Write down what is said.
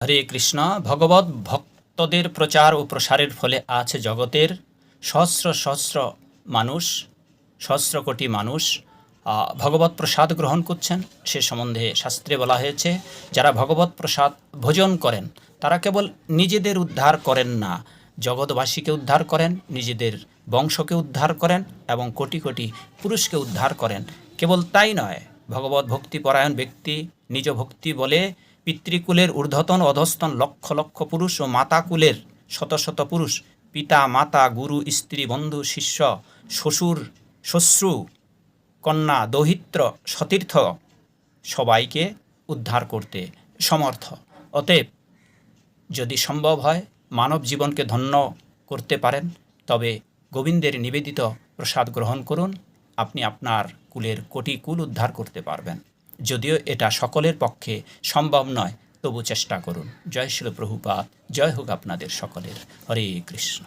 হরে কৃষ্ণ। ভগবত ভক্তদের প্রচার ও প্রসারের ফলে আজ জগতের সহস্র সহস্র মানুষ, সহস্র কোটি মানুষ ভগবত প্রসাদ গ্রহণ করছেন। সে সম্বন্ধে শাস্ত্রে বলা হয়েছে, যারা ভগবত প্রসাদ ভোজন করেন তারা কেবল নিজেদের উদ্ধার করেন না, জগৎবাসীকে উদ্ধার করেন, নিজেদের বংশকে উদ্ধার করেন এবং কোটি কোটি পুরুষকে উদ্ধার করেন। কেবল তাই নয়, ভগবত ভক্তিপরায়ণ ব্যক্তি নিজ ভক্তি বলে পিতৃকুলের ঊর্ধ্বতন অধস্তন লক্ষ লক্ষ পুরুষ ও মাতাকুলের শত শত পুরুষ, পিতা মাতা গুরু স্ত্রী বন্ধু শিষ্য শ্বশুর শ্বশ্রু কন্যা দৌহিত্র সতীর্থ সবাইকে উদ্ধার করতে সমর্থ। অতএব যদি সম্ভব হয় মানব জীবনকে ধন্য করতে পারেন, তবে গোবিন্দের নিবেদিত প্রসাদ গ্রহণ করুন। আপনি আপনার কুলের কোটি কুল উদ্ধার করতে পারবেন। যদিও এটা সকলের পক্ষে সম্ভব নয়, তবু চেষ্টা করুন। জয় শ্রী প্রভুপাদ। জয় হোক আপনাদের সকলের। হরে কৃষ্ণ।